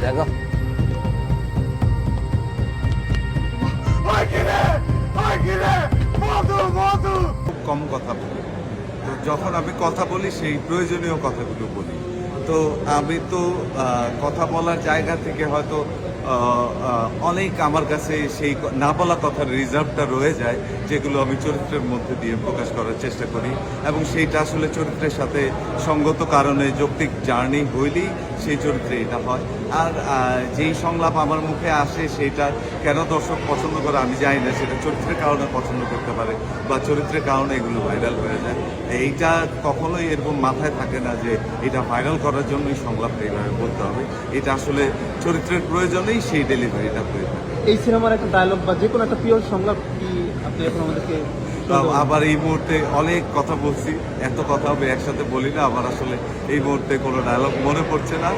দেখো খুব কম কথা বলি, তো যখন আমি কথা বলি সেই প্রয়োজনীয় কথাগুলো বলি। তো আমি তো কথা বলার জায়গা থেকে হয়তো অনেক আমার কাছে সেই না বলা কথার রিজার্ভটা রয়ে যায়, যেগুলো আমি চরিত্রের মধ্যে দিয়ে প্রকাশ করার চেষ্টা করি, এবং সেইটা আসলে চরিত্রের সাথে সঙ্গত কারণে যৌক্তিক জার্নি হইলেই সেই চরিত্রে এটা হয়। আর যেই সংলাপ আমার মুখে আসে সেটা কেন দর্শক পছন্দ করে আমি জানি না, সেটা চরিত্রের কারণে পছন্দ করতে পারে বা চরিত্রের কারণে এগুলো ভাইরাল হয়ে যায়। এইটা কখনোই এরকম মাথায় থাকে না যে এটা ভাইরাল করার জন্যই সংলাপটা এইভাবে বলতে হবে। এটা আসলে চরিত্রের প্রয়োজনেই সেই ডেলিভারিটা হয়ে থাকে। এই সিনেমার একটা ডায়লগ বা যে কোনো একটা প্রিয় সংলাপ কি আপনি এখন আমাদেরকে আবার এই মুহূর্তে অনেক কথা বলছি, এত কথা হবে একসাথে বলি না, আমার আসলে এই মুহূর্তে কোনো ডায়লগ মনে পড়ছে না।